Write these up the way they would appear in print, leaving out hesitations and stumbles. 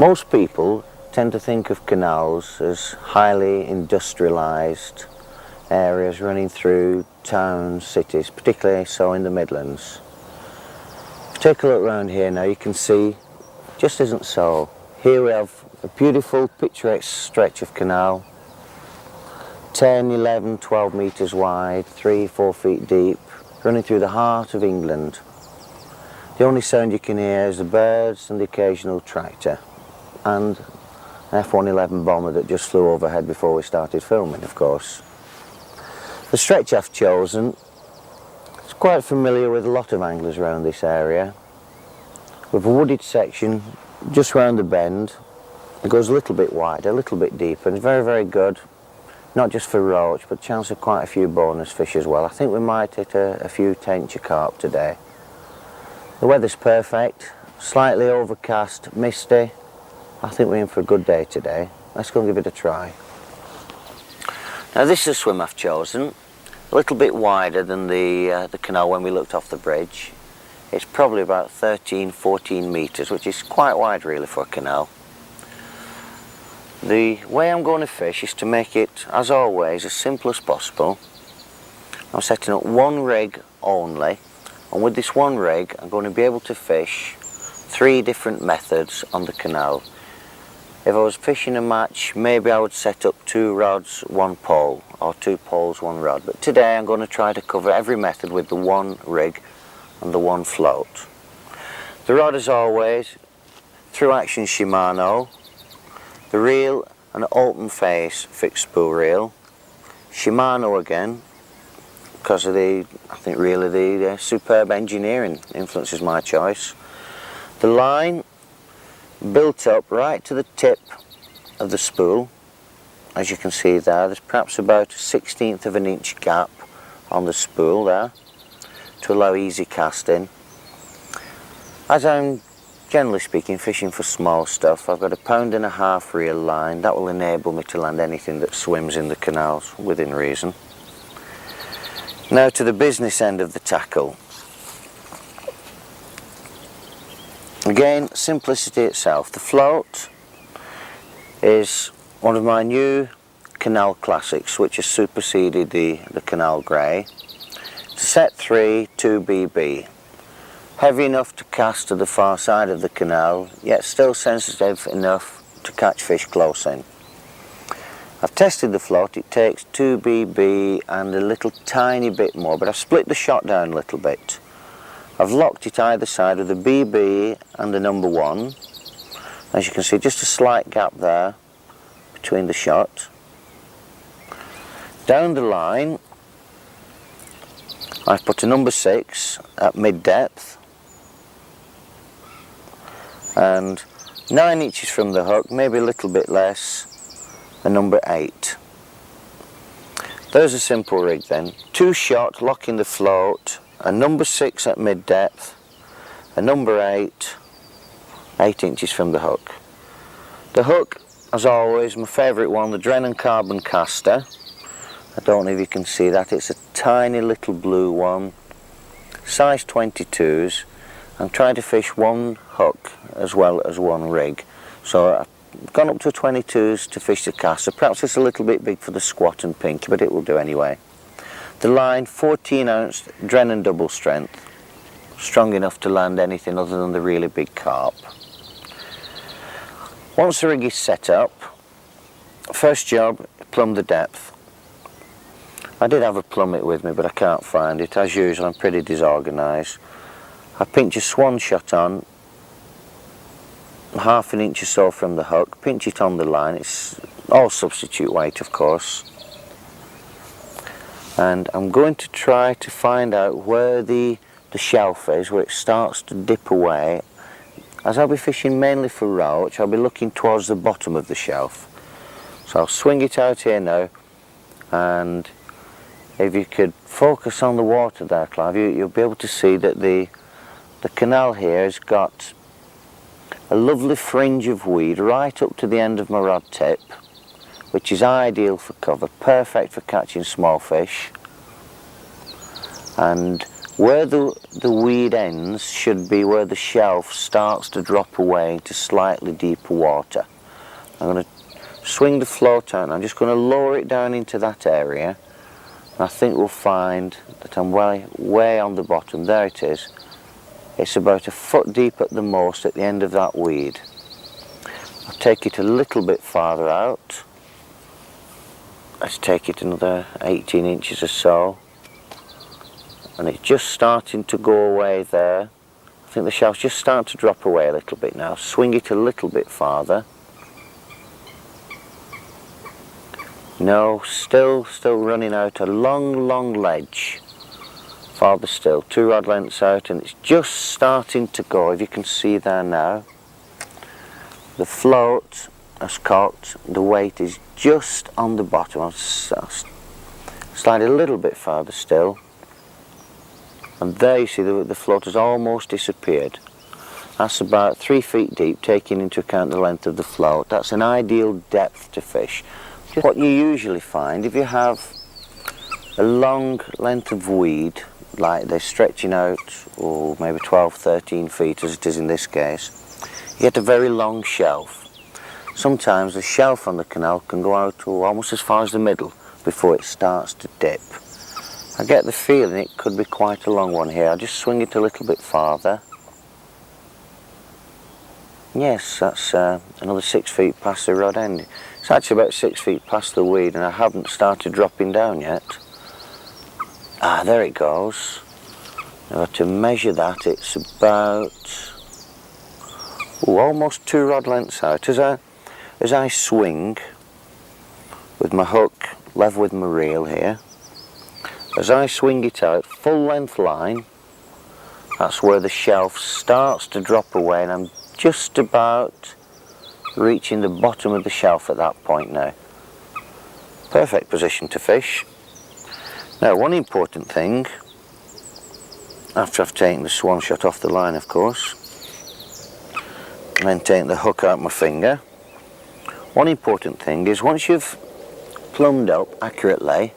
Most people tend to think of canals as highly industrialised areas running through towns, cities, particularly so in the Midlands. If you take a look around here now, you can see it just isn't so. Here we have a beautiful picturesque stretch of canal, 10, 11, 12 metres wide, 3-4 feet deep, running through the heart of England. The only sound you can hear is the birds and the occasional tractor, and an F-111 bomber that just flew overhead before we started filming, of course. The stretch I've chosen is quite familiar with a lot of anglers around this area. With a wooded section just round the bend, it goes a little bit wider, a little bit deeper, and it's very, very good, not just for roach, but chance of quite a few bonus fish as well. I think we might hit a few tencher carp today. The weather's perfect, slightly overcast, misty. I think we're in for a good day today. Let's go and give it a try. Now this is a swim I've chosen, a little bit wider than the canal when we looked off the bridge. It's probably about 13-14 metres, which is quite wide really for a canal. The way I'm going to fish is to make it, as always, as simple as possible. I'm setting up one rig only, and with this one rig I'm going to be able to fish 3 different methods on the canal. If I was fishing a match, maybe I would set up 2 rods, 1 pole, or 2 poles, 1 rod. But today I'm going to try to cover every method with the one rig and the one float. The rod, as always, through action Shimano. The reel, an open face fixed spool reel. Shimano again, because of I think really the superb engineering influences my choice. The line built up right to the tip of the spool. As you can see there's perhaps about a 1/16 of an inch gap on the spool there to allow easy casting. As I'm generally speaking fishing for small stuff, I've got a 1.5 pound reel line. That will enable me to land anything that swims in the canals within reason. Now to the business end of the tackle. Again, simplicity itself. The float is one of my new Canal classics, which has superseded the Canal Grey. It's a set 3 2BB. Heavy enough to cast to the far side of the canal, yet still sensitive enough to catch fish close in. I've tested the float. It takes 2BB and a little tiny bit more, but I've split the shot down a little bit. I've locked it either side with a BB and a number 1. As you can see, just a slight gap there between the shot. Down the line, I've put a number 6 at mid-depth, and 9 inches from the hook, maybe a little bit less, a number 8. There's a simple rig then. 2 shot locking the float, a number 6 at mid-depth, a number 8, 8 inches from the hook. The hook, as always, my favourite one, the Drennan Carbon Caster. I don't know if you can see that, it's a tiny little blue one, size 22s. I'm trying to fish one hook as well as one rig. So I've gone up to 22s to fish the caster. Perhaps it's a little bit big for the squat and pinky, but it will do anyway. The line, 14 ounce Drennan double strength, strong enough to land anything other than the really big carp. Once the rig is set up, first job, plumb the depth. I did have a plummet with me, but I can't find it. As usual, I'm pretty disorganised. I pinch a swan shot on, 1/2 inch or so from the hook, pinch it on the line. It's all substitute weight, of course. And I'm going to try to find out where the shelf is, where it starts to dip away. As I'll be fishing mainly for roach, I'll be looking towards the bottom of the shelf. So I'll swing it out here now, and if you could focus on the water there, Clive, you'll be able to see that the canal here has got a lovely fringe of weed right up to the end of my rod tip, which is ideal for cover, perfect for catching small fish. And Where the weed ends should be where the shelf starts to drop away into slightly deeper water. I'm going to swing the float out and I'm just going to lower it down into that area. And I think we'll find that I'm way on the bottom. There it is. It's about a foot deep at the most at the end of that weed. I'll take it a little bit farther out. Let's take it another 18 inches or so. And it's just starting to go away there. I think the shelf's just starting to drop away a little bit now. Swing it a little bit farther. No, still running out a long ledge. Farther still, 2 rod lengths out, and it's just starting to go, if you can see there now. The float has cocked, the weight is just on the bottom. I'll slide a little bit farther still. And there you see the float has almost disappeared. That's about 3 feet deep, taking into account the length of the float. That's an ideal depth to fish. What you usually find, if you have a long length of weed, like they're stretching out, or maybe 12, 13 feet as it is in this case, you get a very long shelf. Sometimes the shelf on the canal can go out to almost as far as the middle before it starts to dip. I get the feeling it could be quite a long one here. I'll just swing it a little bit farther. Yes, that's another 6 feet past the rod end. It's actually about 6 feet past the weed and I haven't started dropping down yet. Ah, there it goes. Now to measure that, it's about almost 2 rod lengths out. As I swing with my hook level with my reel here, as I swing it out, full length line, that's where the shelf starts to drop away, and I'm just about reaching the bottom of the shelf at that point now. Perfect position to fish. Now, one important thing, after I've taken the swan shot off the line, of course, and then taking the hook out my finger, one important thing is once you've plumbed up accurately,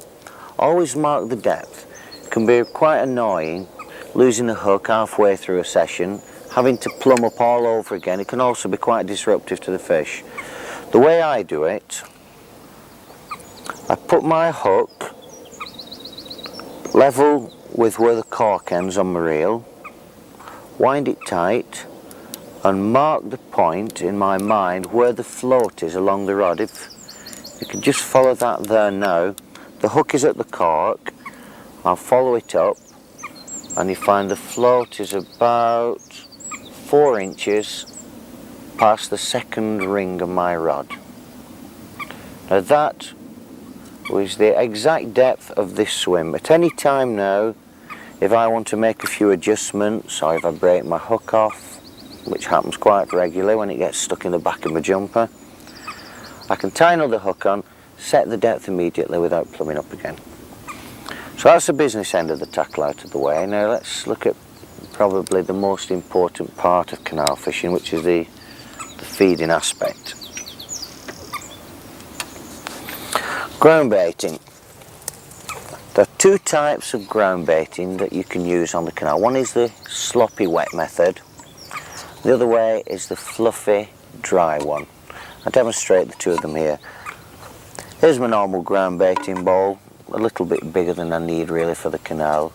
always mark the depth. It can be quite annoying losing the hook halfway through a session, having to plumb up all over again. It can also be quite disruptive to the fish. The way I do it, I put my hook level with where the cork ends on my reel, wind it tight and mark the point in my mind where the float is along the rod. If you can just follow that there now, the hook is at the cork, I'll follow it up and you find the float is about 4 inches past the second ring of my rod. Now that was the exact depth of this swim. At any time now, if I want to make a few adjustments or if I break my hook off, which happens quite regularly when it gets stuck in the back of my jumper, I can tie another hook on, set the depth immediately without plumbing up again. So that's the business end of the tackle out of the way. Now let's look at probably the most important part of canal fishing, which is the feeding aspect. Ground baiting. There are 2 types of ground baiting that you can use on the canal. One is the sloppy wet method. The other way is the fluffy dry one. I'll demonstrate the 2 of them here. Here's my normal ground baiting bowl, a little bit bigger than I need really for the canal.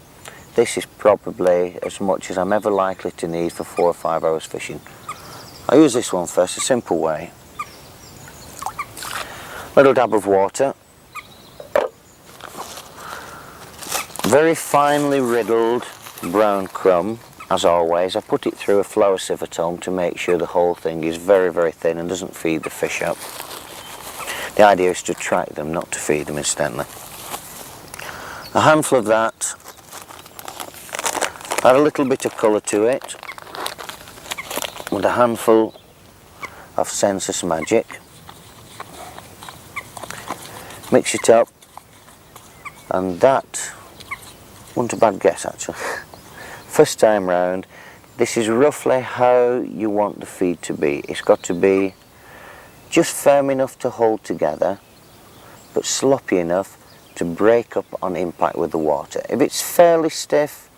This is probably as much as I'm ever likely to need for 4 or 5 hours fishing. I use this one first, a simple way. Little dab of water. Very finely riddled brown crumb, as always. I put it through a flour sievotome to make sure the whole thing is very, very thin and doesn't feed the fish up. The idea is to attract them, not to feed them incidentally. A handful of that. Add a little bit of colour to it with a handful of Sensus Magic. Mix it up, and that wasn't a bad guess actually. First time round, this is roughly how you want the feed to be. It's got to be just firm enough to hold together, but sloppy enough to break up on impact with the water. If it's fairly stiff,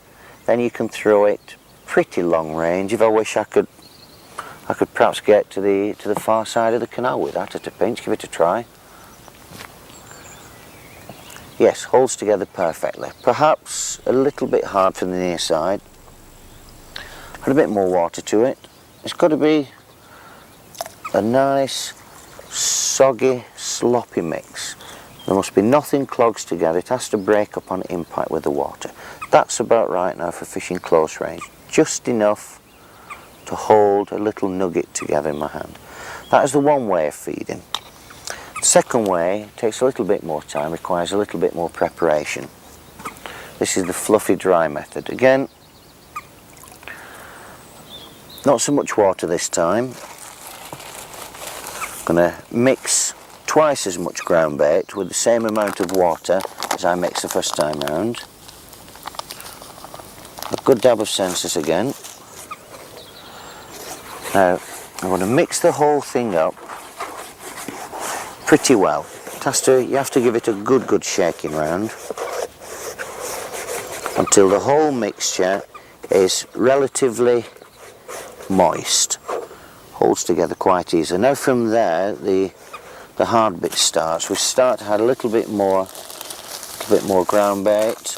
then you can throw it pretty long range. If I wish I could perhaps get to the far side of the canal with that at a pinch. Give it a try. Yes, holds together perfectly. Perhaps a little bit hard from the near side. Add a bit more water to it. It's got to be a nice, soggy, sloppy mix. There must be nothing clogs together. It has to break up on impact with the water. That's about right now for fishing close range. Just enough to hold a little nugget together in my hand. That is the one way of feeding. The second way takes a little bit more time, requires a little bit more preparation. This is the fluffy dry method. Again, not so much water this time. I'm going to mix twice as much ground bait with the same amount of water as I mixed the first time round. A good dab of senses again. Now I'm going to mix the whole thing up pretty well. You have to give it a good shaking round until the whole mixture is relatively moist. Holds together quite easily. Now from there the hard bit starts. We start to add a little bit more ground bait,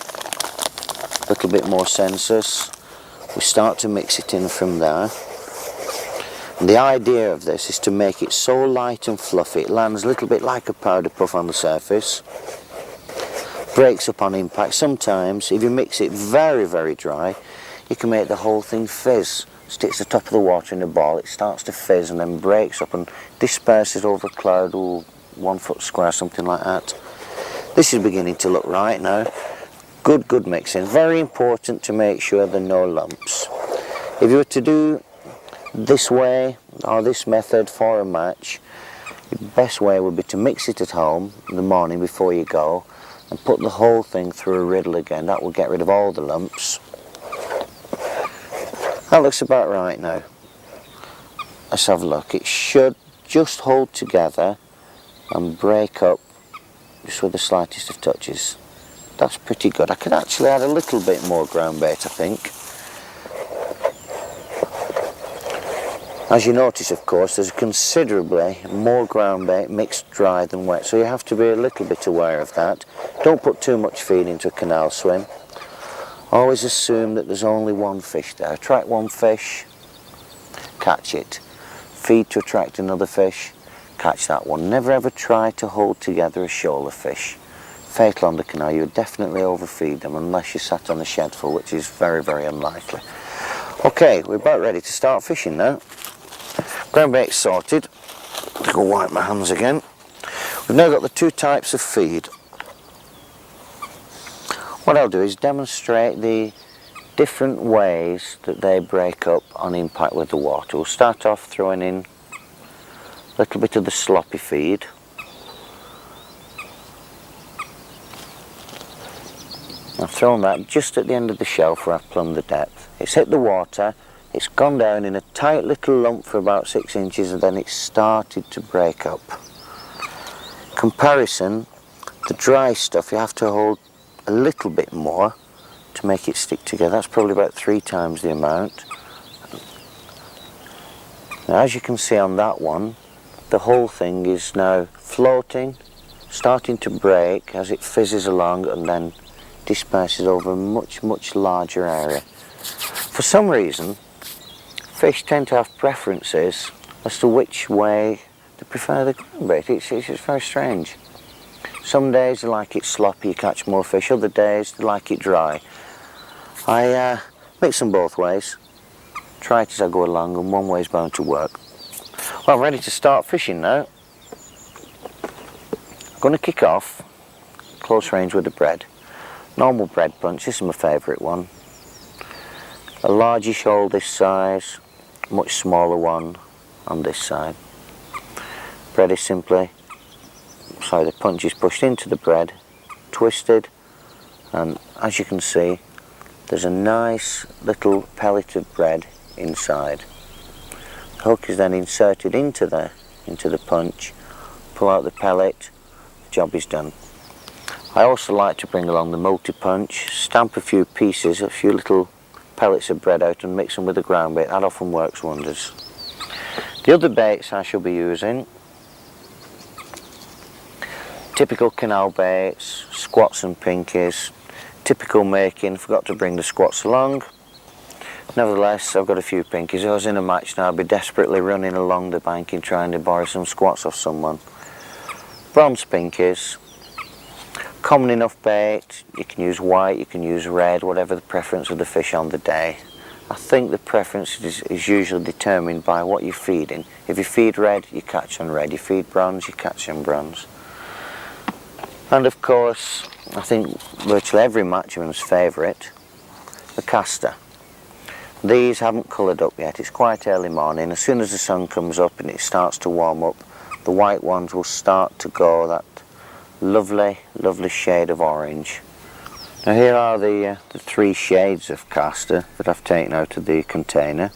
a little bit more sensus. We start to mix it in from there. And the idea of this is to make it so light and fluffy it lands a little bit like a powder puff on the surface, breaks up on impact. Sometimes if you mix it very dry, you can make the whole thing fizz. Sticks the top of the water in a ball, it starts to fizz and then breaks up and disperses over a cloud, or 1 foot square, something like that. This is beginning to look right now. Good mixing. Very important to make sure there are no lumps. If you were to do this way or this method for a match, the best way would be to mix it at home in the morning before you go and put the whole thing through a riddle again. That will get rid of all the lumps. That looks about right now. Let's have a look. It should just hold together and break up just with the slightest of touches. That's pretty good. I could actually add a little bit more ground bait, I think. As you notice, of course, there's considerably more ground bait mixed dry than wet, so you have to be a little bit aware of that. Don't put too much feed into a canal swim. Always assume that there's only one fish there. Attract one fish, catch it. Feed to attract another fish, catch that one. Never ever try to hold together a shoal of fish. Fatal on the canal, you would definitely overfeed them unless you sat on a shedful, which is very unlikely. Okay, we're about ready to start fishing now. Ground bait sorted. I'll go wipe my hands again. We've now got the two types of feed. What I'll do is demonstrate the different ways that they break up on impact with the water. We'll start off throwing in a little bit of the sloppy feed. I've thrown that just at the end of the shelf where I've plumbed the depth. It's hit the water, it's gone down in a tight little lump for about 6 inches, and then it's started to break up. Comparison, the dry stuff you have to hold a little bit more to make it stick together. That's probably about 3 times the amount. Now, as you can see on that one, the whole thing is now floating, starting to break as it fizzes along and then disperses over a much larger area. For some reason, fish tend to have preferences as to which way they prefer the ground bait. It's very strange. Some days they like it sloppy, you catch more fish. Other days they like it dry. I mix them both ways. Try it as I go along, and one way is bound to work. Well, I'm ready to start fishing now. I'm going to kick off close range with the bread. Normal bread punch, this is my favourite one. A largish hole this size, much smaller one on this side. Bread is simply, the punch is pushed into the bread, twisted, and as you can see, there's a nice little pellet of bread inside. The hook is then inserted into the punch, pull out the pellet, the job is done. I also like to bring along the multi-punch, stamp a few pieces, a few little pellets of bread out and mix them with the ground bait. That often works wonders. The other baits I shall be using, typical canal baits, squats and pinkies, typical Makin. Forgot to bring the squats along. Nevertheless, I've got a few pinkies. If I was in a match now, I'd be desperately running along the banking trying to borrow some squats off someone. Bronze pinkies, common enough bait. You can use white, you can use red, whatever the preference of the fish on the day. I think the preference is usually determined by what you're feeding. If you feed red, you catch on red. You feed bronze, you catch on bronze. And of course, I think virtually every matchman's favourite, the caster. These haven't coloured up yet. It's quite early morning. As soon as the sun comes up and it starts to warm up, the white ones will start to go that lovely, lovely shade of orange. Now here are the 3 shades of caster that I've taken out of the container.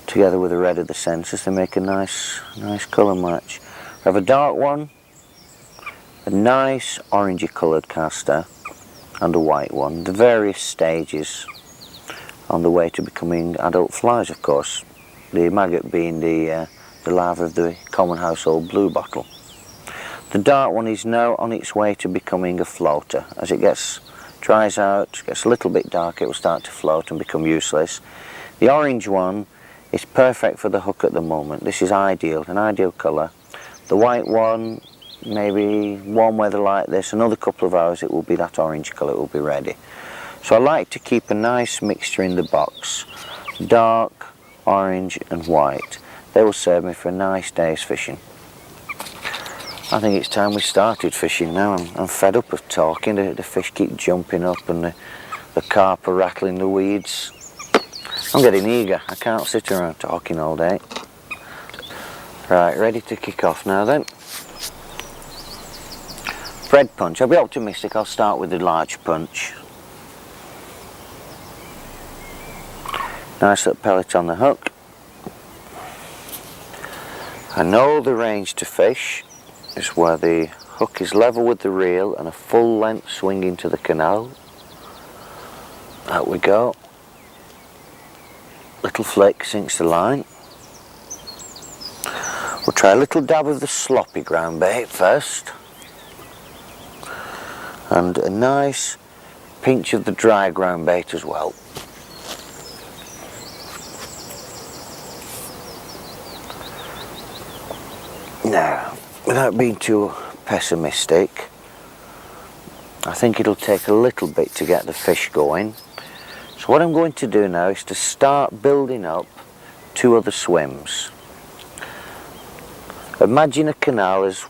Together with the red of the sensors, they make a nice colour match. I have a dark one, a nice orangey coloured caster, and a white one. The various stages on the way to becoming adult flies, of course. The maggot being the larva of the common household bluebottle. The dark one is now on its way to becoming a floater. As it dries out, gets a little bit darker, it will start to float and become useless. The orange one is perfect for the hook at the moment. This is ideal, an ideal colour. The white one, maybe warm weather like this, another couple of hours it will be that orange colour, it will be ready. So I like to keep a nice mixture in the box. Dark, orange and white. They will serve me for a nice day's fishing. I think it's time we started fishing now. I'm fed up of talking. The fish keep jumping up and the carp are rattling the weeds. I'm getting eager. I can't sit around talking all day. Right, ready to kick off now then. Bread punch. I'll be optimistic. I'll start with the large punch. Nice little pellet on the hook. I know the range to fish is where the hook is level with the reel and a full length swing into the canal. Out we go. Little flick sinks the line. We'll try a little dab of the sloppy ground bait first. And a nice pinch of the dry ground bait as well. Now, without being too pessimistic, I think it'll take a little bit to get the fish going. So what I'm going to do now is to start building up 2 other swims. Imagine a canal as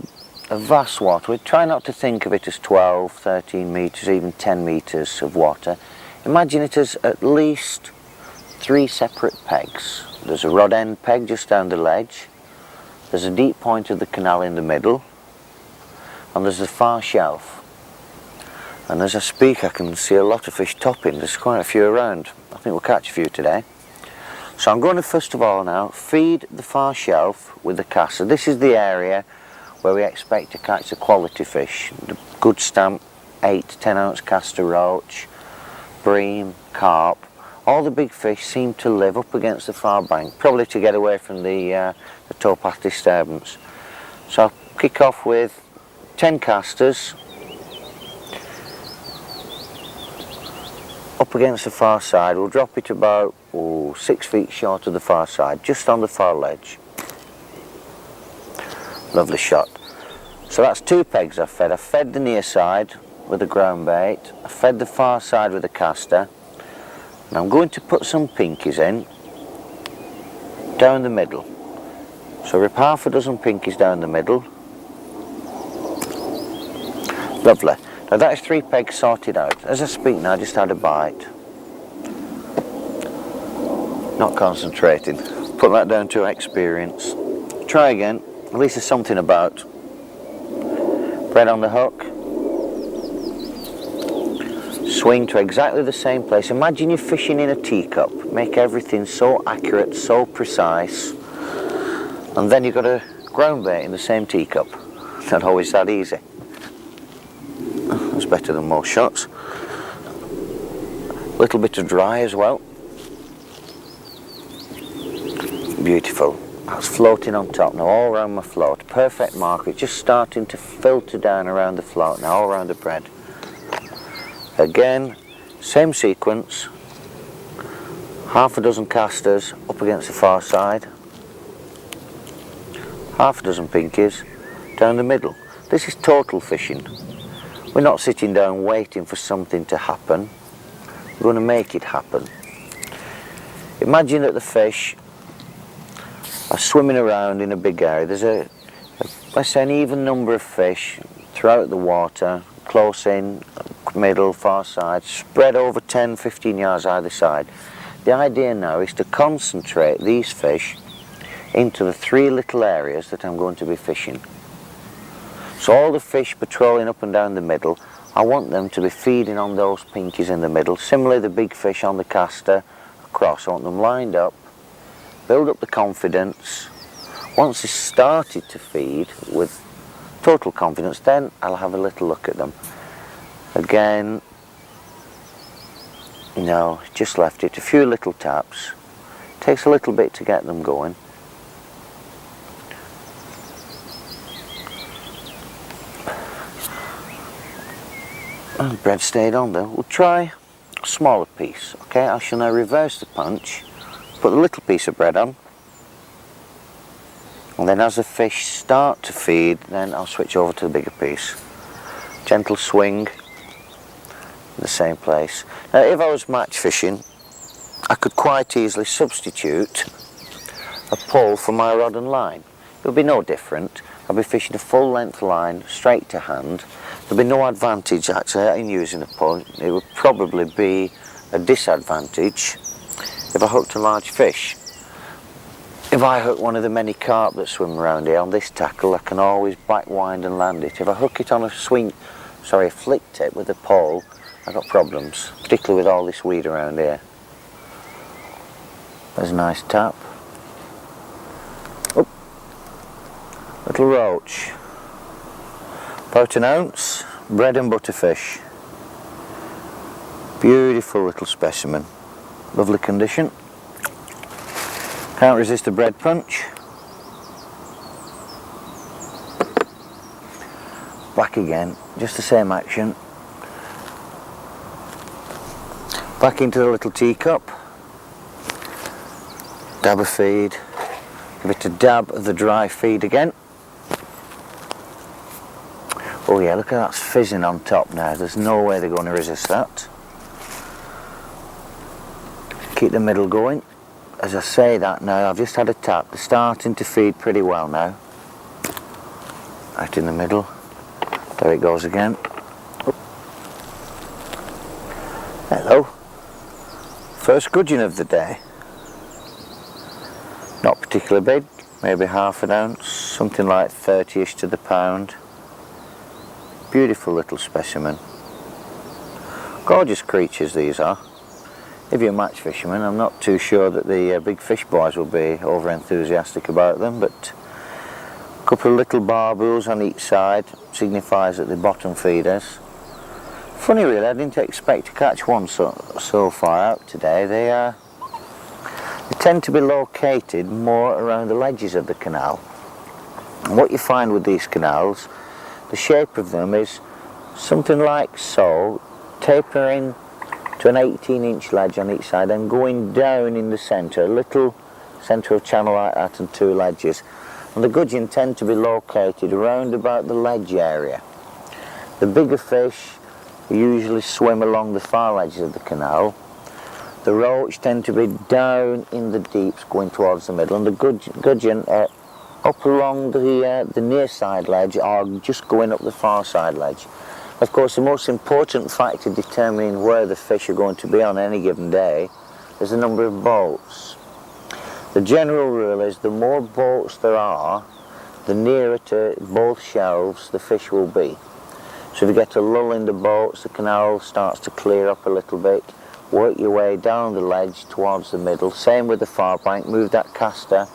a vast water. Try not to think of it as 12, 13 metres, even 10 metres of water. Imagine it as at least 3 separate pegs. There's a rod end peg just down the ledge. There's a deep point of the canal in the middle, and there's the far shelf. And as I speak I can see a lot of fish topping. There's quite a few around. I think we'll catch a few today. So I'm going to first of all now feed the far shelf with the caster. This is the area where we expect to catch the quality fish. The good stamp 8 to 10 ounce caster roach, bream, carp. All the big fish seem to live up against the far bank, probably to get away from the towpath disturbance. So I'll kick off with 10 casters up against the far side. We'll drop it about 6 feet short of the far side, just on the far ledge. Lovely shot. So that's 2 pegs I've fed. I've fed the near side with the ground bait. I've fed the far side with the caster. And I'm going to put some pinkies in down the middle. So rip half a dozen pinkies down the middle. Lovely. Now that is 3 pegs sorted out. As I speak now, I just had a bite. Not concentrating. Put that down to experience. Try again. At least there's something about. Bread on the hook. Swing to exactly the same place. Imagine you're fishing in a teacup. Make everything so accurate, so precise. And then you've got a ground bait in the same teacup. Not always that easy. better than most shots. A little bit of dry as well. Beautiful. That's floating on top now, all around my float. Perfect mark. It's just starting to filter down around the float now, all around the bread. Again, same sequence. Half a dozen casters up against the far side. Half a dozen pinkies down the middle. This is total fishing. We're not sitting down waiting for something to happen. We're going to make it happen. Imagine that the fish are swimming around in a big area. There's let's say an even number of fish throughout the water, close in, middle, far side, spread over 10-15 yards either side. The idea now is to concentrate these fish into the 3 little areas that I'm going to be fishing. So all the fish patrolling up and down the middle, I want them to be feeding on those pinkies in the middle. Similarly, the big fish on the caster across, I want them lined up, build up the confidence. Once they started to feed with total confidence, then I'll have a little look at them. Again, no, just left it, a few little taps. Takes a little bit to get them going. And bread stayed on there. We'll try a smaller piece. Okay, I shall now reverse the punch, put a little piece of bread on, and then as the fish start to feed, then I'll switch over to the bigger piece. Gentle swing in the same place. Now if I was match fishing, I could quite easily substitute a pole for my rod and line. It would be no different. I'll be fishing a full length line straight to hand. There'll be no advantage actually in using a pole. It would probably be a disadvantage if I hooked a large fish. If I hook one of the many carp that swim around here on this tackle, I can always backwind and land it. If I hook it on a flick tip with a pole, I've got problems, particularly with all this weed around here. There's a nice tap. Oh, little roach. About an ounce, bread and butter fish. Beautiful little specimen. Lovely condition. Can't resist a bread punch. Back again, just the same action. Back into the little teacup. Dab of feed. Give it a dab of the dry feed again. Oh yeah, look at that, it's fizzing on top now. There's no way they're going to resist that. Keep the middle going. As I say that now, I've just had a tap. They're starting to feed pretty well now. Right in the middle. There it goes again. Oh. Hello. First gudgeon of the day. Not particularly big, maybe half an ounce, something like 30-ish to the pound. Beautiful little specimen. Gorgeous creatures these are. If you're a match fisherman, I'm not too sure that the big fish boys will be over enthusiastic about them, but a couple of little barbules on each side signifies that they're bottom feeders. Funny really, I didn't expect to catch one so far out today. They tend to be located more around the ledges of the canal. And what you find with these canals, the shape of them is something like so, tapering to an 18-inch ledge on each side and going down in the centre, a little central channel like that and 2 ledges. And the gudgeon tend to be located around about the ledge area. The bigger fish usually swim along the far ledges of the canal. The roach tend to be down in the deeps going towards the middle, and the gudgeon up along the near side ledge or just going up the far side ledge. Of course, the most important factor determining where the fish are going to be on any given day is the number of boats. The general rule is the more boats there are, the nearer to both shelves the fish will be. So if you get a lull in the boats, the canal starts to clear up a little bit, work your way down the ledge towards the middle. Same with the far bank, move that caster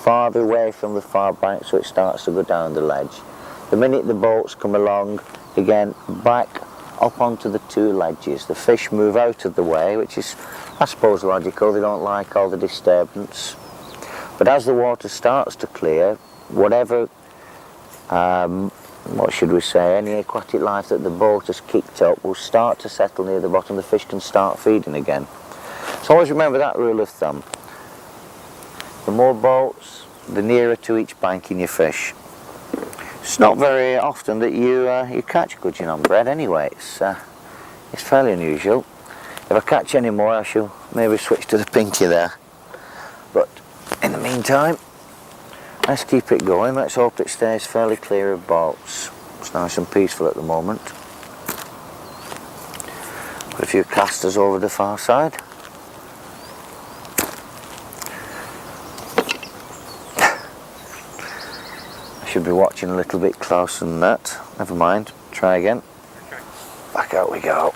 farther away from the far bank so it starts to go down the ledge. The minute the boats come along, again back up onto the two ledges. The fish move out of the way, which is, I suppose, logical. They don't like all the disturbance. But as the water starts to clear, whatever, what should we say, any aquatic life that the boat has kicked up will start to settle near the bottom. The fish can start feeding again. So always remember that rule of thumb. The more boats, the nearer to each banking your fish. It's not very often that you catch gudgeon on bread anyway. It's fairly unusual. If I catch any more, I shall maybe switch to the pinky there. But in the meantime, let's keep it going. Let's hope it stays fairly clear of boats. It's nice and peaceful at the moment. Put a few casters over the far side. Should be watching a little bit closer than that. Never mind. Try again. Okay. Back out we go.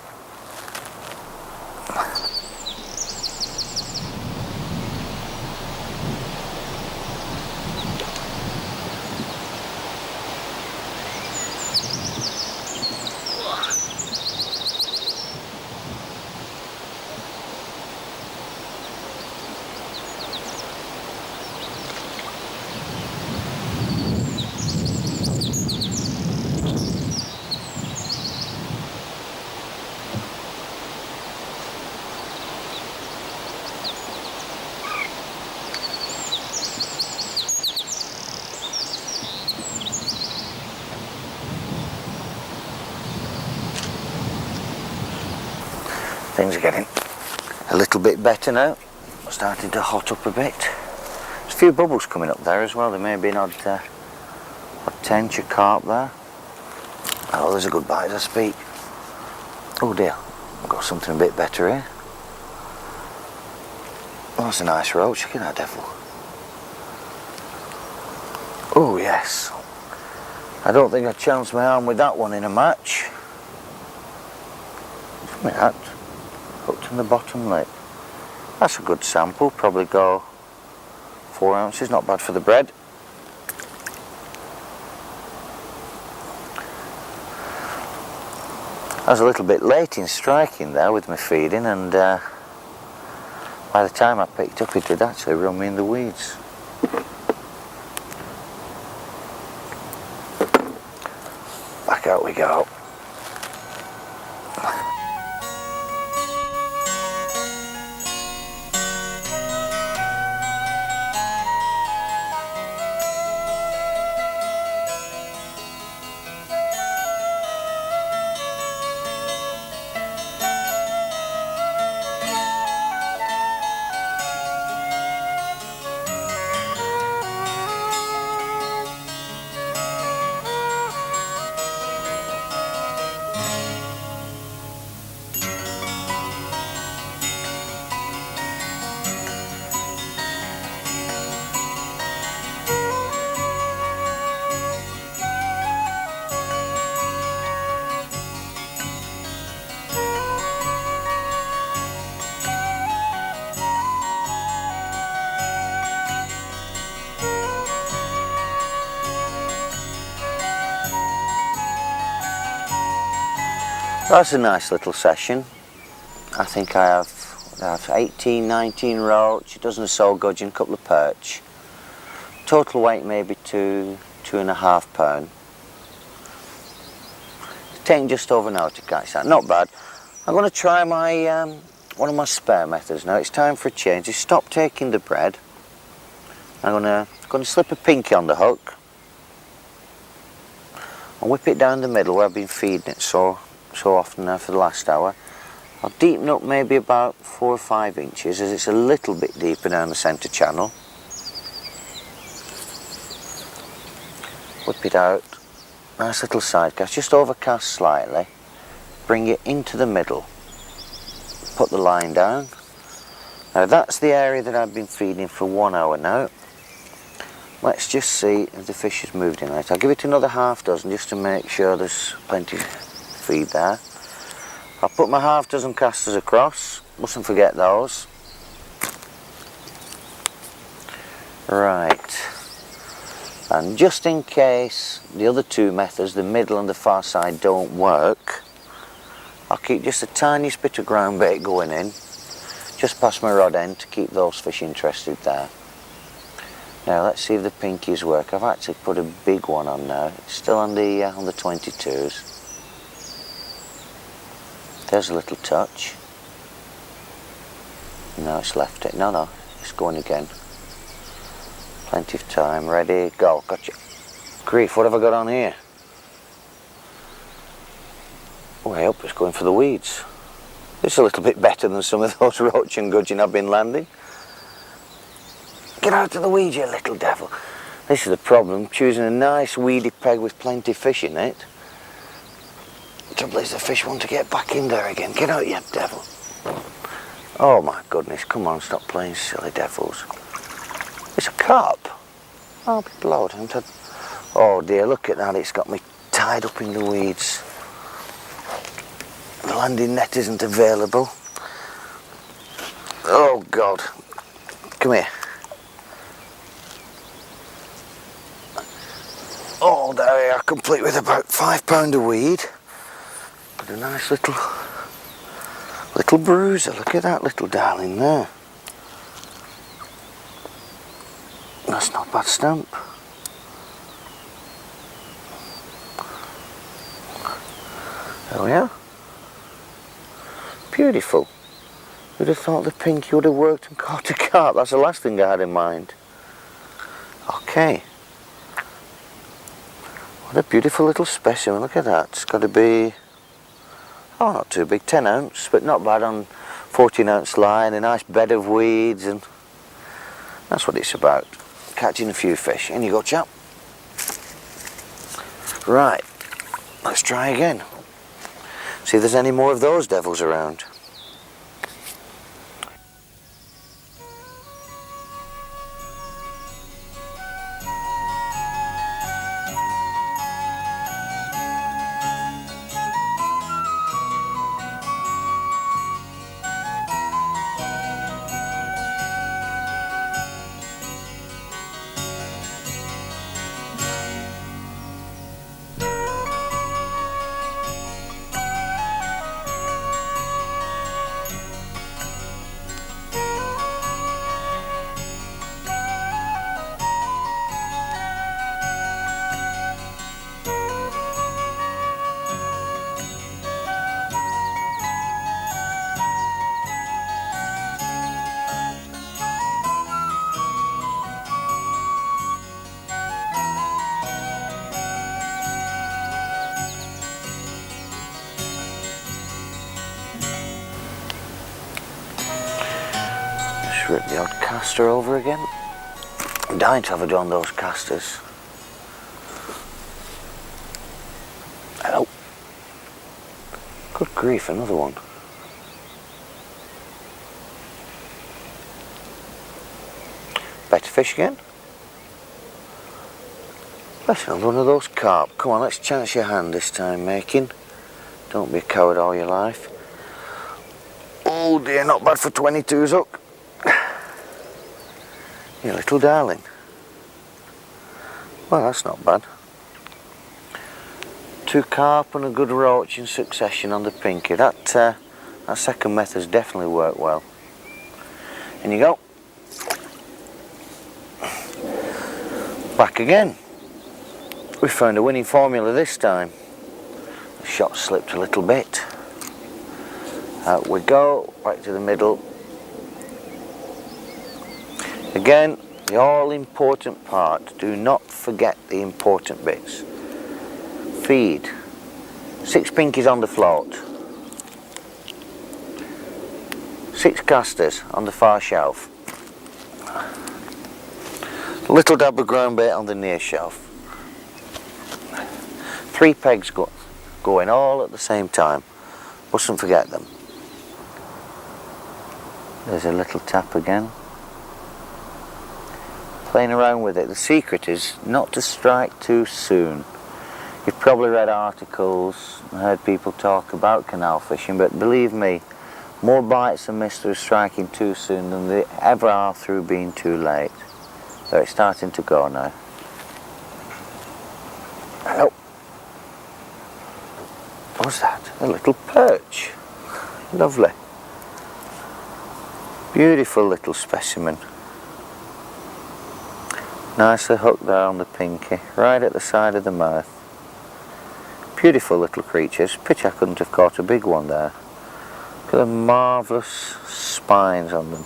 Things are getting a little bit better now. Starting to hot up a bit. There's a few bubbles coming up there as well. There may be an odd tench or carp there. Oh, there's a good bite as I speak. Oh dear, I've got something a bit better here. Oh, that's a nice roach. Look at that devil. Oh yes. I don't think I'd chance my arm with that one in a match. Look at that. Hooked in the bottom lip. That's a good sample. Probably go 4 ounces. Not bad for the bread. I was a little bit late in striking there with my feeding, and by the time I picked up it had actually run me in the weeds. Back out we go. That's a nice little session. I think I have 18, 19 roach, a dozen or so gudgeon, a couple of perch. Total weight maybe 2.5 pound. It's taking just over an hour to catch that. Not bad. I'm going to try my one of my spare methods now. It's time for a change. Just stop taking the bread. I'm going to slip a pinky on the hook and whip it down the middle where I've been feeding it so often now for the last hour. I'll deepen up maybe about 4 or 5 inches as it's a little bit deeper down the centre channel. Whip it out, nice little side cast, just overcast slightly, bring it into the middle, put the line down. Now that's the area that I've been feeding for 1 hour now. Let's just see if the fish has moved in right. I'll give it another half dozen just to make sure there's plenty feed there. I'll put my half dozen casters across, mustn't forget those. Right, and just in case the other two methods, the middle and the far side, don't work, keep just the tiniest bit of ground bait going in, just past my rod end, to keep those fish interested there. Now let's see if the pinkies work. I've actually put a big one on now. It's still on the 22s. There's a little touch. No, it's left it. No, it's going again. Plenty of time. Ready, go. Gotcha. Grief, what have I got on here? Oh, I hope it's going for the weeds. This is a little bit better than some of those roach and gudgeon I've been landing. Get out of the weeds, you little devil. This is the problem, choosing a nice weedy peg with plenty of fish in it. The trouble is the fish want to get back in there again. Get out, you devil. Oh my goodness, come on, stop playing silly devils. It's a carp. I'll be blowed. Oh dear, look at that, it's got me tied up in the weeds. The landing net isn't available. Oh God, come here. Oh, there we are, complete with about £5 of weed. But a nice little bruiser. Look at that little darling there. That's not a bad stamp. There we are. Beautiful. Who'd have thought the pinky would have worked and caught a carp? That's the last thing I had in mind. Okay. What a beautiful little specimen, look at that. It's got to be, oh, not too big, 10 ounce, but not bad on 14 ounce line, a nice bed of weeds, and that's what it's about. Catching a few fish. In you go, chap. Right, let's try again. See if there's any more of those devils around. Rip the odd caster over again. I'm dying to have a do on those casters. Oh, good grief, another one. Better fish again. That's another one of those carp. Come on, let's chance your hand this time, Makin. Don't be a coward all your life. Oh dear, not bad for 22's hook. You little darling. Well, that's not bad. 2 carp and a good roach in succession on the pinky. That second method's definitely worked well. In you go. Back again. We found a winning formula this time. The shot slipped a little bit. Out we go, back to the middle. Again, the all-important part. Do not forget the important bits. Feed. 6 pinkies on the float. 6 casters on the far shelf. A little dab of ground bait on the near shelf. 3 pegs going all at the same time. Mustn't forget them. There's a little tap again. Playing around with it. The secret is not to strike too soon. You've probably read articles and heard people talk about canal fishing, but believe me, more bites are missed through striking too soon than they ever are through being too late. So it's starting to go now. Hello. What's that? A little perch. Lovely. Beautiful little specimen. Nicely hooked there on the pinky, right at the side of the mouth. Beautiful little creatures. Pity I couldn't have caught a big one there. Look at the marvellous spines on them.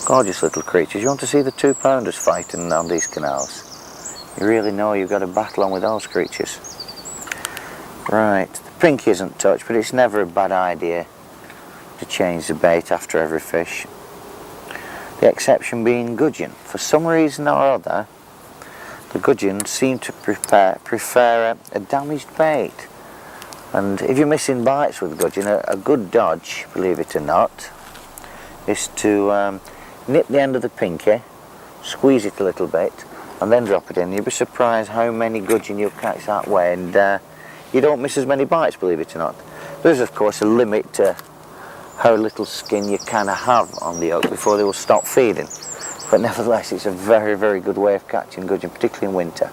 Gorgeous little creatures. You want to see the 2-pounders fighting on these canals? You really know you've got to battle on with those creatures. Right, the pinky isn't touched, but it's never a bad idea to change the bait after every fish. The exception being gudgeon. For some reason or other, the gudgeon seem to prefer a damaged bait. And if you're missing bites with gudgeon, a good dodge, believe it or not, is to nip the end of the pinky, squeeze it a little bit, and then drop it in. You'll be surprised how many gudgeon you'll catch that way, and you don't miss as many bites, believe it or not. There's of course a limit to how little skin you can have on the hook before they will stop feeding. But nevertheless, it's a very, very good way of catching gudgeon, particularly in winter.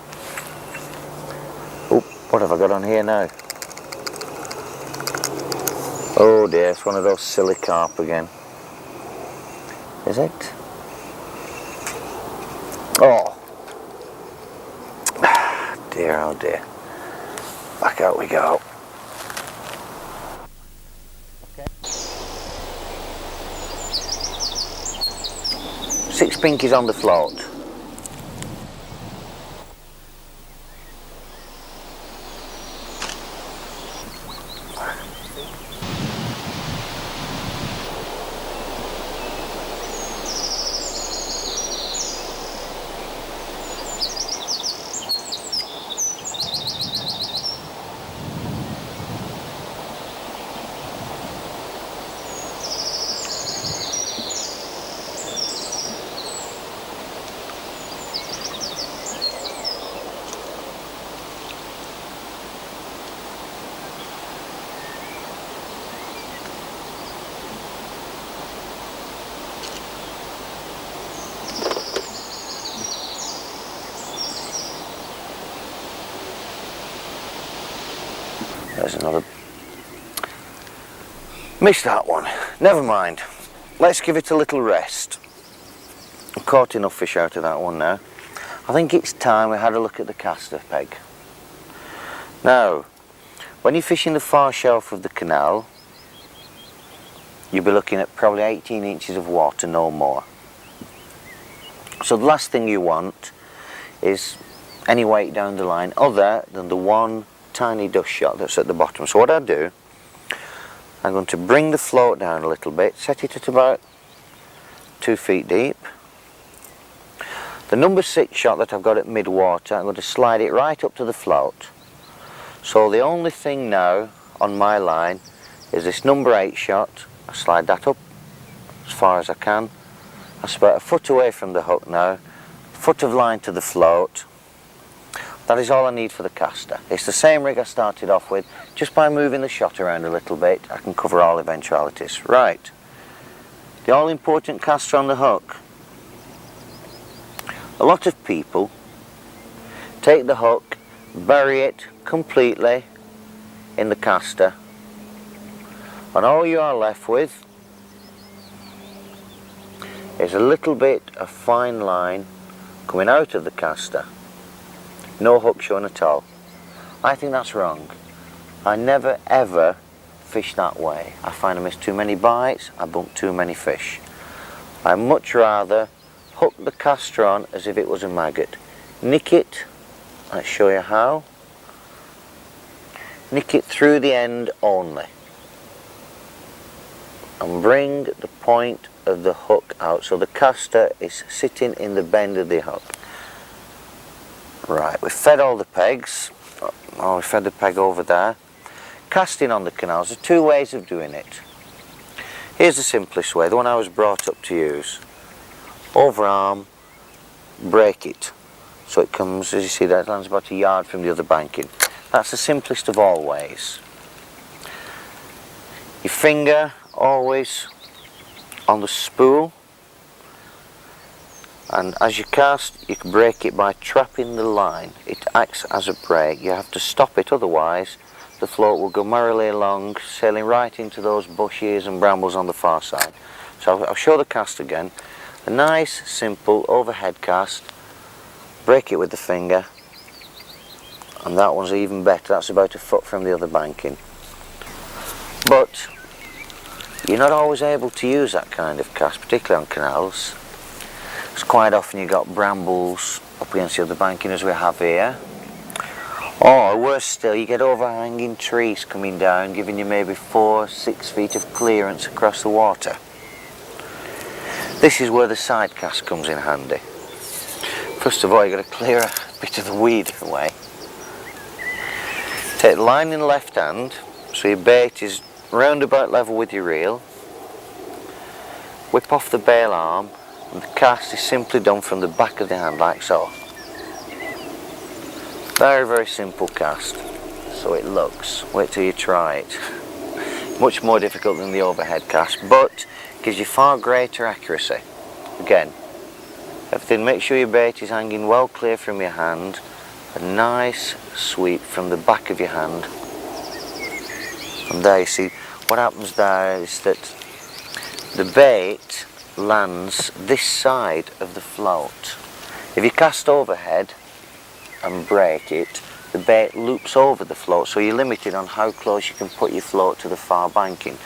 Oh, what have I got on here now? Oh dear, it's one of those silly carp again. Is it? Oh. Dear, oh dear. Back out we go. 6 pinkies on the float. There's another. Missed that one. Never mind. Let's give it a little rest. I've caught enough fish out of that one now. I think it's time we had a look at the caster peg. Now, when you're fishing the far shelf of the canal, you'll be looking at probably 18 inches of water, no more. So the last thing you want is any weight down the line other than the one tiny dust shot that's at the bottom. So what I do, I'm going to bring the float down a little bit, set it at about 2 feet deep. The number 6 shot that I've got at mid-water, I'm going to slide it right up to the float. So the only thing now on my line is this number 8 shot. I slide that up as far as I can. That's about a foot away from the hook now, foot of line to the float. That is all I need for the caster. It's the same rig I started off with. Just by moving the shot around a little bit, I can cover all eventualities. Right, the all important caster on the hook. A lot of people take the hook, bury it completely in the caster, and all you are left with is a little bit of fine line coming out of the caster. No hook shown at all. I think that's wrong. I never ever fish that way. I find I miss too many bites, I bump too many fish. I much rather hook the caster on as if it was a maggot. Nick it, let's show you how. Nick it through the end only. And bring the point of the hook out so the caster is sitting in the bend of the hook. Right, we've fed all the pegs. Oh, we fed the peg over there. Casting on the canals, there are 2 ways of doing it. Here's the simplest way, the one I was brought up to use. Overarm, break it. So it comes, as you see there, it lands about 1 yard from the other banking. That's the simplest of all ways. Your finger always on the spool. And as you cast, you can break it by trapping the line. It acts as a brake. You have to stop it, otherwise the float will go merrily along, sailing right into those bushes and brambles on the far side. So I'll show the cast again. A nice, simple overhead cast. Break it with the finger, and that one's even better. That's about a foot from the other banking. But you're not always able to use that kind of cast, particularly on canals. It's quite often you've got brambles up against the other banking, as we have here. Or worse still, you get overhanging trees coming down, giving you maybe 4-6 feet of clearance across the water. This is where the side cast comes in handy. First of all, you've got to clear a bit of the weed away. Take the line in the left hand, so your bait is round about level with your reel. Whip off the bail arm, and the cast is simply done from the back of the hand like so. Very, very simple cast, so it looks. Wait till you try it. Much more difficult than the overhead cast, but gives you far greater accuracy. Again, everything, make sure your bait is hanging well clear from your hand. A nice sweep from the back of your hand. And there you see, what happens there is that the bait lands this side of the float. If you cast overhead and break it, the bait loops over the float, so you're limited on how close you can put your float to the far banking.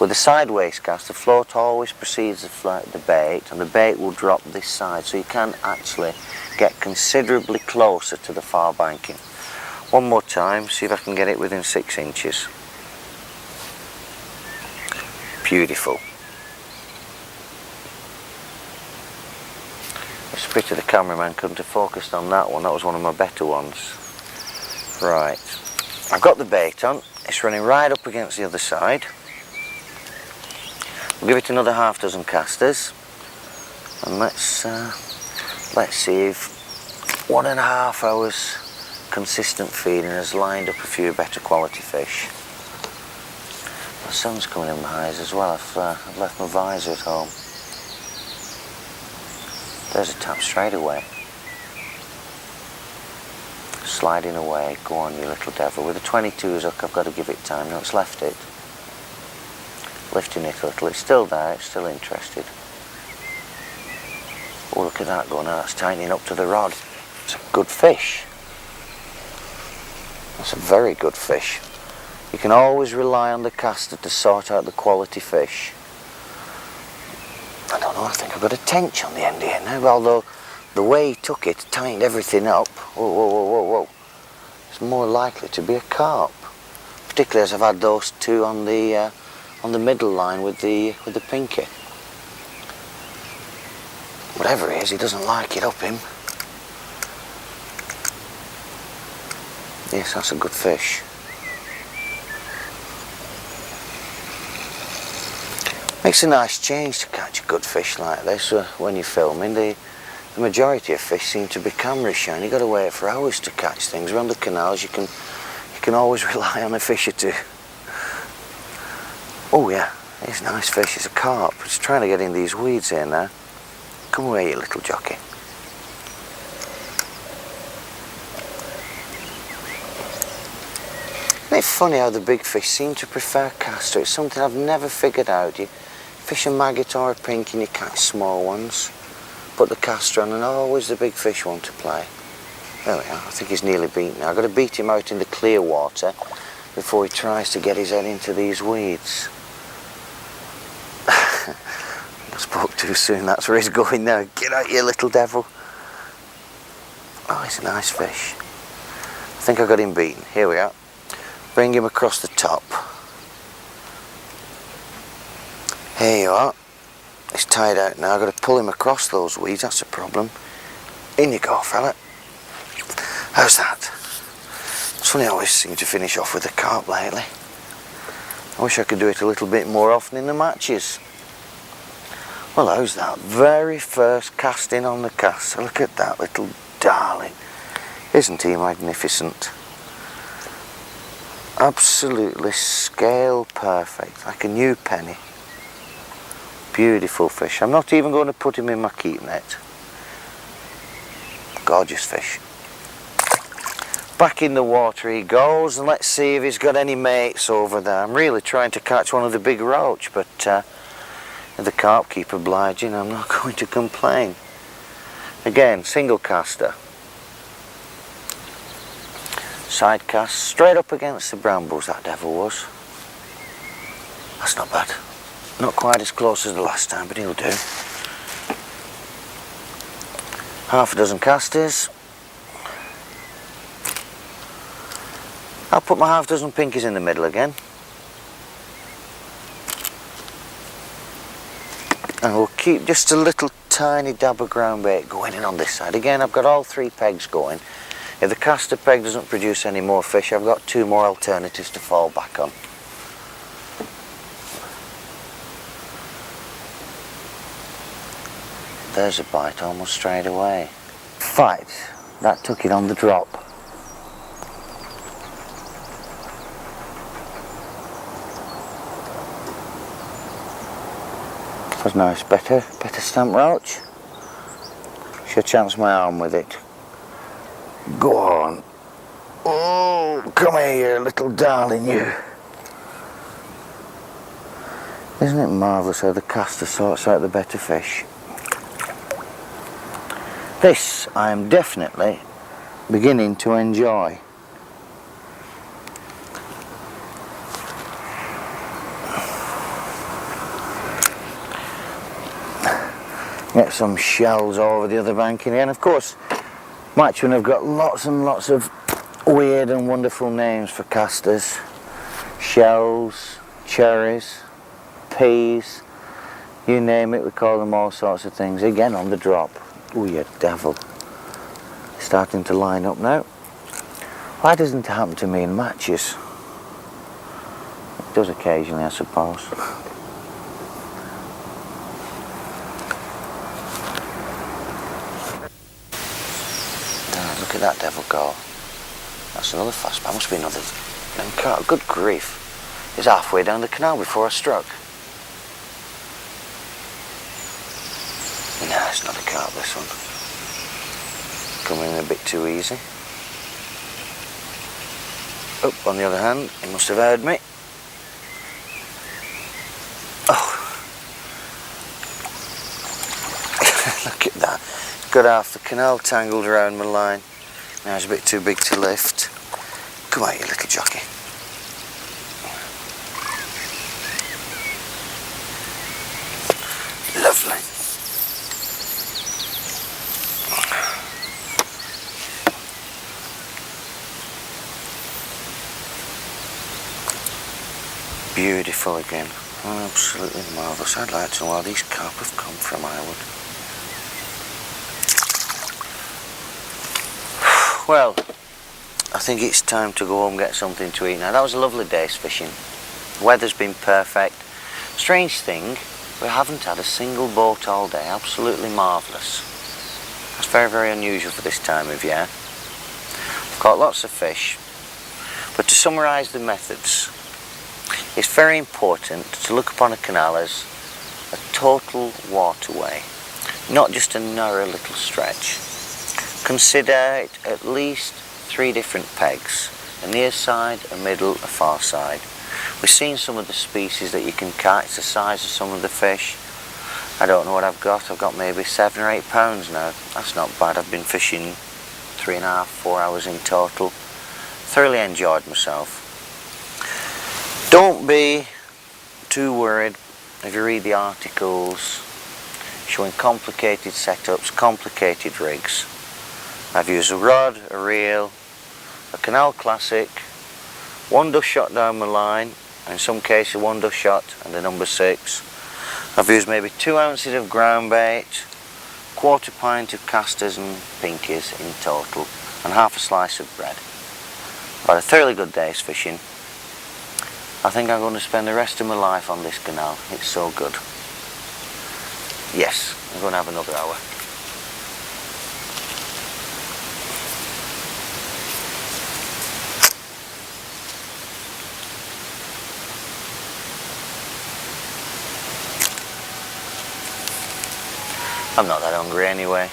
With a sideways cast, the float always precedes the bait, and the bait will drop this side, so you can actually get considerably closer to the far banking. One more time, see if I can get it within 6 inches. Beautiful. It's a pity the cameraman couldn't have focused on that one. That was one of my better ones. Right, I've got the bait on. It's running right up against the other side. We'll give it another half dozen casters, and let's see if 1.5 hours consistent feeding has lined up a few better quality fish. The sun's coming in my eyes as well. I've left my visor at home. There's a tap straight away. Sliding away. Go on, you little devil. With the 22's hook, I've got to give it time. No, it's left it. Lifting it a little. It's still there. It's still interested. Oh, look at that going. Now that's tightening up to the rod. It's a good fish. That's a very good fish. You can always rely on the caster to sort out the quality fish. I don't know, I think I've got a tench on the end here now, although the way he took it tightened everything up. Whoa, whoa, whoa, whoa, whoa. It's more likely to be a carp, particularly as I've had those two on the middle line with the pinky. Whatever it is, he doesn't like it up him. Yes, that's a good fish. Makes a nice change to catch a good fish like this when you're filming. The majority of fish seem to be camera shy, and you've got to wait for hours to catch things. Around the canals you can always rely on a fish or two. Oh yeah, it's a nice fish. It's a carp. It's trying to get in these weeds here now. Come away, you little jockey. Isn't it funny how the big fish seem to prefer caster? It's something I've never figured out. You fish a maggot or a pink and you catch small ones. Put the caster on and always the big fish want to play. There we are. I think he's nearly beaten now. I've got to beat him out in the clear water before he tries to get his head into these weeds. I spoke too soon. That's where he's going now. Get out, you little devil. Oh, he's a nice fish. I think I got him beaten. Here we are. Bring him across the top. Here you are. He's tied out now. I've got to pull him across those weeds. That's a problem. In you go, fella. How's that? It's funny, I always seem to finish off with a carp lately. I wish I could do it a little bit more often in the matches. Well, how's that? Very first casting on the cast. Look at that little darling. Isn't he magnificent? Absolutely scale perfect, like a new penny. Beautiful fish. I'm not even going to put him in my keep net. Gorgeous fish. Back in the water he goes, and let's see if he's got any mates over there. I'm really trying to catch one of the big roach, but if the carp keep obliging, I'm not going to complain. Again, single caster. Side cast, straight up against the brambles that devil was. That's not bad. Not quite as close as the last time, but he'll do. Half a dozen casters. I'll put my half dozen pinkies in the middle again. And we'll keep just a little tiny dab of ground bait going in on this side. Again, I've got all 3 pegs going. If the caster peg doesn't produce any more fish, I've got 2 more alternatives to fall back on. There's a bite almost straight away. Fight, that took it on the drop. That's nice, better stamp roach. Should chance my arm with it. Go on. Oh, come here, you little darling, you. Isn't it marvellous how the caster sorts out the better fish? This I am definitely beginning to enjoy. Get some shells over the other bank in here, and of course Makin have got lots and lots of weird and wonderful names for casters. Shells, cherries, peas, you name it, we call them all sorts of things. Again on the drop. Oh, you devil. Starting to line up now. Why doesn't it happen to me in matches? It does occasionally, I suppose. Look at that devil go. That's another fast bite. Must be another. Good grief. He's halfway down the canal before I struck. Nah, it's not a carp, this one. Coming in a bit too easy. Oh, on the other hand, he must have heard me. Oh. Look at that. Got half the canal tangled around my line. Now it's a bit too big to lift. Come on, you little jockey. Lovely. Beautiful again. Oh, absolutely marvellous. I'd like to know where these carp have come from, I would. Well, I think it's time to go home and get something to eat now. That was a lovely day's fishing. The weather's been perfect. Strange thing, we haven't had a single boat all day. Absolutely marvellous. That's very, very unusual for this time of year. Caught lots of fish. But to summarise the methods, it's very important to look upon a canal as a total waterway, not just a narrow little stretch. Consider it at least 3 different pegs, a near side, a middle, a far side. We've seen some of the species that you can catch, the size of some of the fish. I don't know what I've got maybe 7 or 8 pounds now. That's not bad. I've been fishing 3.5, 4 hours in total. Thoroughly enjoyed myself. Don't be too worried if you read the articles showing complicated setups, complicated rigs. I've used a rod, a reel, a Canal Classic, 1 dust shot down my line, in some cases 1 dust shot and a number 6. I've used maybe 2 ounces of ground bait, 1/4 pint of casters and pinkies in total, and half a slice of bread. I've had a thoroughly good day's fishing. I think I'm going to spend the rest of my life on this canal. It's so good. Yes, I'm going to have another hour. I'm not that hungry anyway.